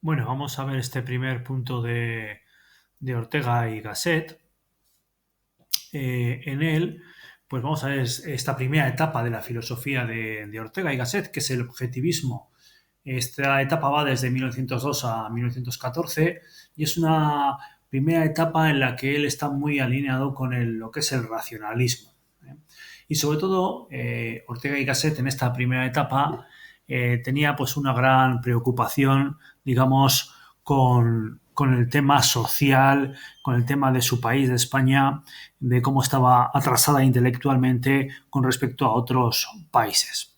Bueno, vamos a ver este primer punto de Ortega y Gasset. En él, pues vamos a ver esta primera etapa de la filosofía de Ortega y Gasset, que es el objetivismo. Esta etapa va desde 1902 a 1914 y es una primera etapa en la que él está muy alineado con lo que es el racionalismo. ¿Eh? Y sobre todo, Ortega y Gasset en esta primera etapa tenía pues una gran preocupación, digamos, con el tema social, con el tema de su país, de España, de cómo estaba atrasada intelectualmente con respecto a otros países.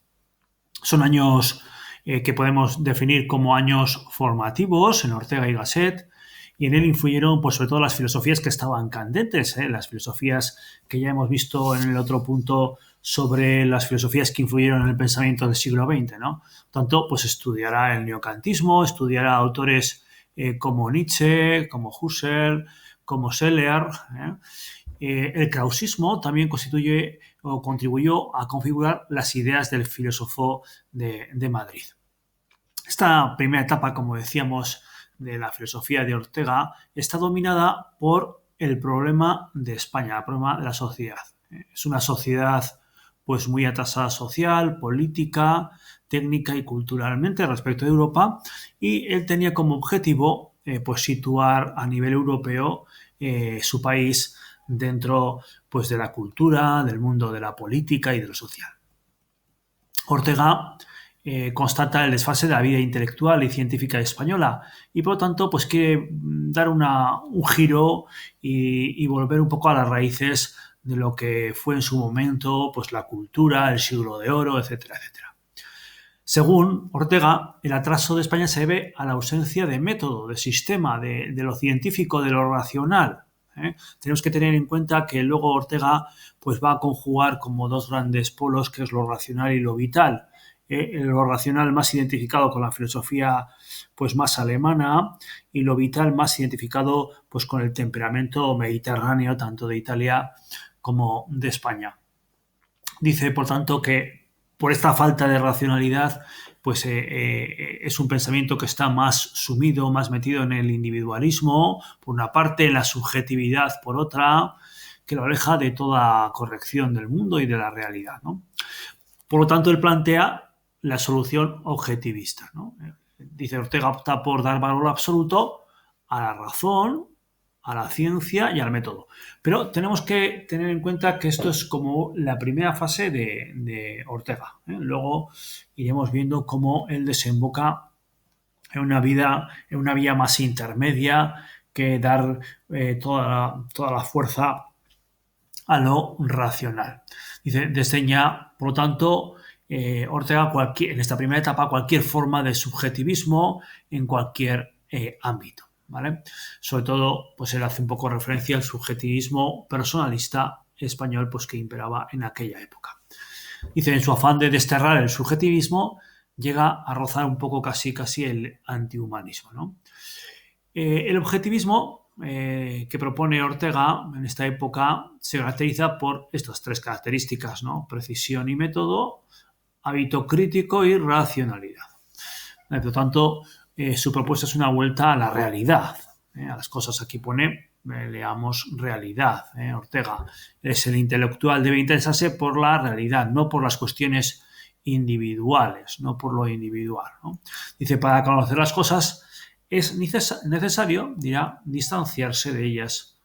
Son años que podemos definir como años formativos en Ortega y Gasset, y en él influyeron pues, sobre todo las filosofías que estaban candentes, las filosofías que ya hemos visto en el otro punto sobre las filosofías que influyeron en el pensamiento del siglo XX, ¿no? Tanto, pues estudiará el neocantismo, estudiará autores como Nietzsche, como Husserl, como Scheler. El krausismo también constituye o contribuyó a configurar las ideas del filósofo de Madrid. Esta primera etapa, como decíamos, de la filosofía de Ortega está dominada por el problema de España, el problema de la sociedad. Es una sociedad pues muy atrasada social, política, técnica y culturalmente respecto de Europa, y él tenía como objetivo pues situar a nivel europeo su país dentro pues de la cultura, del mundo de la política y de lo social. Ortega constata el desfase de la vida intelectual y científica española y por lo tanto pues quiere dar un giro y volver un poco a las raíces de lo que fue en su momento pues la cultura, el siglo de oro, etcétera, etcétera. Según Ortega, el atraso de España se debe a la ausencia de método, de sistema, de lo científico, de lo racional. Tenemos que tener en cuenta que luego Ortega pues, va a conjugar como dos grandes polos, que es lo racional y lo vital. Lo racional más identificado con la filosofía pues, más alemana y lo vital más identificado pues, con el temperamento mediterráneo, tanto de Italia como de España. Dice, por tanto, que por esta falta de racionalidad, pues es un pensamiento que está más sumido, más metido en el individualismo, por una parte, en la subjetividad, por otra, que lo aleja de toda corrección del mundo y de la realidad, ¿no? Por lo tanto, él plantea la solución objetivista, ¿no? Dice Ortega opta por dar valor absoluto a la razón, a la ciencia y al método. Pero tenemos que tener en cuenta que esto es como la primera fase de Ortega. Luego iremos viendo cómo él desemboca en una vía más intermedia que dar toda la fuerza a lo racional. Dice, desdeña, por lo tanto, Ortega en esta primera etapa cualquier forma de subjetivismo en cualquier ámbito. ¿Vale? Sobre todo, pues él hace un poco referencia al subjetivismo personalista español pues, que imperaba en aquella época. Dice, en su afán de desterrar el subjetivismo, llega a rozar un poco casi el antihumanismo, ¿no? El objetivismo que propone Ortega en esta época se caracteriza por estas tres características, ¿no? Precisión y método, hábito crítico y racionalidad. Por lo tanto, su propuesta es una vuelta a la realidad. A las cosas aquí pone, leamos realidad. Ortega es el intelectual, debe interesarse por la realidad, no por las cuestiones individuales, no por lo individual, ¿no? Dice, para conocer las cosas es necesario, dirá, distanciarse de ellas.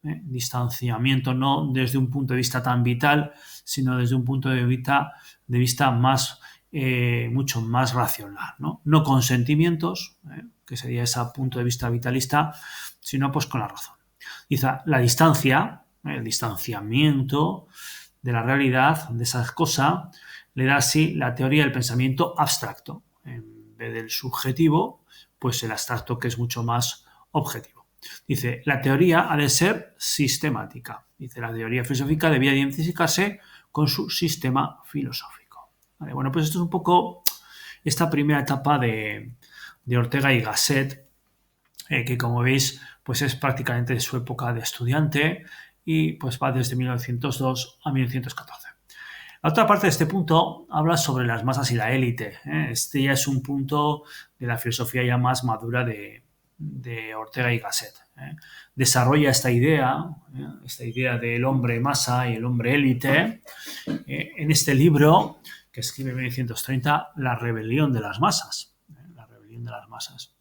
Distanciamiento no desde un punto de vista tan vital, sino desde un punto de vista más, mucho más racional. No con sentimientos, que sería ese punto de vista vitalista, sino pues con la razón. Dice, la distancia, el distanciamiento de la realidad, de esa cosa, le da así la teoría del pensamiento abstracto. En vez del subjetivo, pues el abstracto que es mucho más objetivo. Dice, la teoría ha de ser sistemática. Dice, la teoría filosófica debía identificarse con su sistema filosófico. Vale, bueno, pues esto es un poco esta primera etapa de Ortega y Gasset, que como veis, pues es prácticamente de su época de estudiante y pues va desde 1902 a 1914. La otra parte de este punto habla sobre las masas y la élite. Este ya es un punto de la filosofía ya más madura de Ortega y Gasset. Desarrolla esta idea del hombre masa y el hombre élite, en este libro que escribe en 1930, La rebelión de las masas. La rebelión de las masas.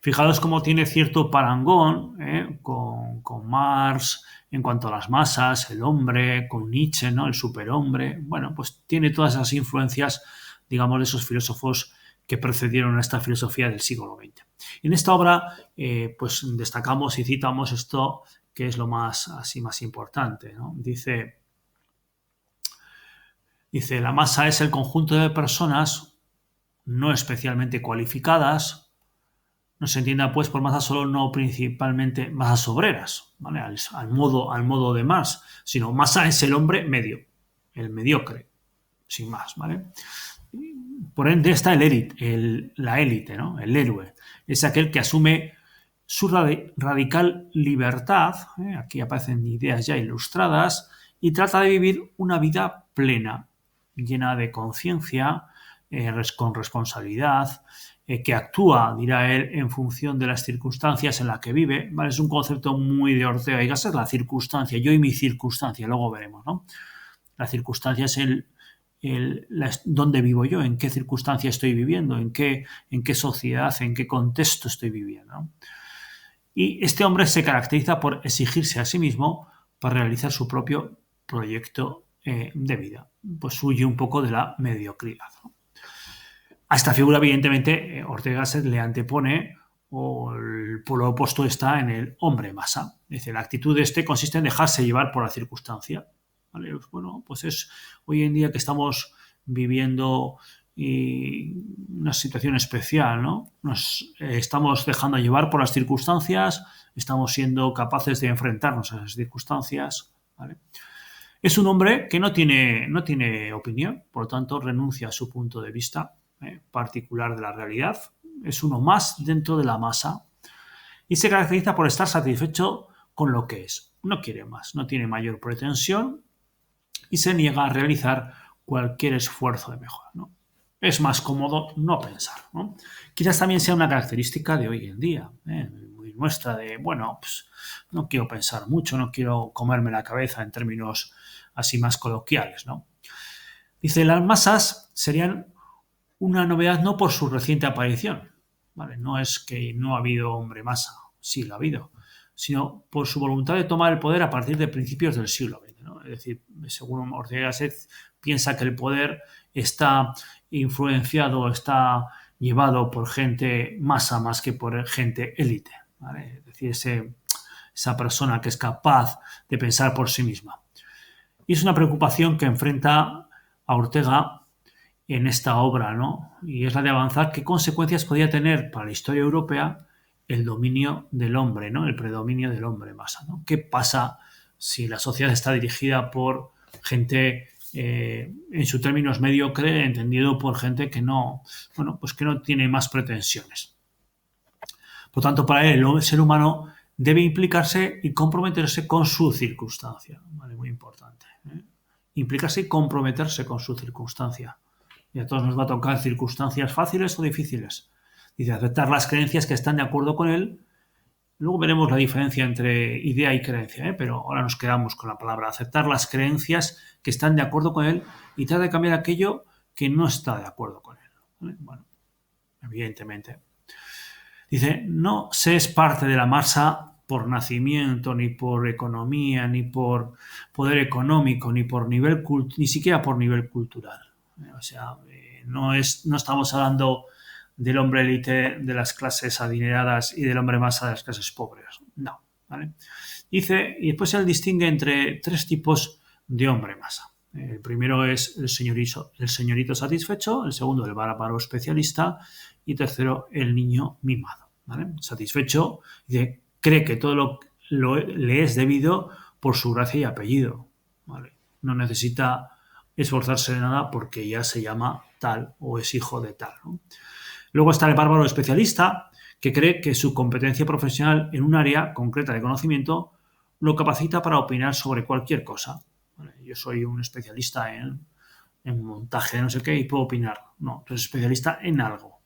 Fijaros cómo tiene cierto parangón con Marx en cuanto a las masas, el hombre, con Nietzsche, ¿no? El superhombre. Bueno, pues tiene todas esas influencias, digamos, de esos filósofos que precedieron a esta filosofía del siglo XX. En esta obra, pues destacamos y citamos esto que es lo más importante, ¿no? Dice, la masa es el conjunto de personas no especialmente cualificadas. No se entienda, pues, por masas solo no principalmente masas obreras, ¿vale? Al modo de Marx, sino masa es el hombre medio, el mediocre, sin más, ¿vale? Por ende está la élite, ¿no? El héroe. Es aquel que asume su radical libertad, aquí aparecen ideas ya ilustradas, y trata de vivir una vida plena, llena de conciencia, con responsabilidad, que actúa, dirá él, en función de las circunstancias en las que vive. ¿Vale? Es un concepto muy de Ortega y Gasset, la circunstancia, yo y mi circunstancia, luego veremos, ¿no? La circunstancia es dónde vivo yo, en qué circunstancia estoy viviendo, en qué sociedad, en qué contexto estoy viviendo, ¿no? Y este hombre se caracteriza por exigirse a sí mismo para realizar su propio proyecto de vida. Pues huye un poco de la mediocridad, ¿no? A esta figura, evidentemente, Ortega se le antepone, o el polo opuesto está en el hombre masa. Dice, la actitud de este consiste en dejarse llevar por la circunstancia. ¿Vale? Bueno, pues es hoy en día que estamos viviendo una situación especial, ¿no? Nos estamos dejando llevar por las circunstancias, estamos siendo capaces de enfrentarnos a esas circunstancias, ¿vale? Es un hombre que no tiene opinión, por lo tanto renuncia a su punto de vista particular de la realidad. Es uno más dentro de la masa y se caracteriza por estar satisfecho con lo que es. No quiere más, no tiene mayor pretensión y se niega a realizar cualquier esfuerzo de mejora, ¿no? Es más cómodo no pensar, ¿no? Quizás también sea una característica de hoy en día, muy nuestra, de, bueno, pues no quiero pensar mucho, no quiero comerme la cabeza en términos así más coloquiales, ¿no? Dice, las masas serían una novedad no por su reciente aparición, ¿vale? No es que no ha habido hombre masa, sí lo ha habido, sino por su voluntad de tomar el poder a partir de principios del siglo XX, ¿no? Es decir, según Ortega y Gasset, piensa que el poder está influenciado, está llevado por gente masa más que por gente élite, ¿vale? Es decir, esa persona que es capaz de pensar por sí misma. Y es una preocupación que enfrenta a Ortega en esta obra, ¿no? Y es la de avanzar qué consecuencias podría tener para la historia europea el dominio del hombre, ¿no? El predominio del hombre masa, ¿no? ¿Qué pasa si la sociedad está dirigida por gente, en sus términos mediocre, entendido por gente que no, bueno, pues que no tiene más pretensiones? Por tanto, para él, el ser humano debe implicarse y comprometerse con su circunstancia, ¿vale? Muy importante, ¿eh? Implicarse y comprometerse con su circunstancia. Y a todos nos va a tocar circunstancias fáciles o difíciles. Dice, aceptar las creencias que están de acuerdo con él. Luego veremos la diferencia entre idea y creencia, pero ahora nos quedamos con la palabra aceptar las creencias que están de acuerdo con él y tratar de cambiar aquello que no está de acuerdo con él, ¿vale? Bueno, evidentemente. Dice, no se es parte de la masa por nacimiento, ni por economía, ni por poder económico, ni siquiera por nivel cultural. O sea, no estamos hablando del hombre élite de las clases adineradas y del hombre masa de las clases pobres. No, ¿vale? Dice, y después él distingue entre tres tipos de hombre masa. El primero es el señorito satisfecho, el segundo el bárbaro especialista y tercero el niño mimado, ¿vale? Satisfecho, dice, cree que todo le es debido por su gracia y apellido, ¿vale? No necesita esforzarse de nada porque ya se llama tal o es hijo de tal, ¿no? Luego está el bárbaro especialista, que cree que su competencia profesional en un área concreta de conocimiento lo capacita para opinar sobre cualquier cosa. yo soy un especialista en montaje de no sé qué y puedo opinar. No, tú eres especialista en algo.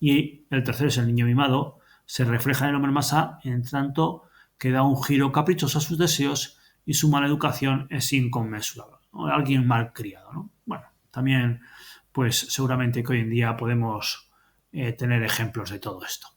Y el tercero es el niño mimado, se refleja en el hombre masa en tanto que da un giro caprichoso a sus deseos y su mala educación es inconmensurable, ¿no? Alguien mal criado, ¿no? Bueno, también, pues seguramente que hoy en día podemos tener ejemplos de todo esto.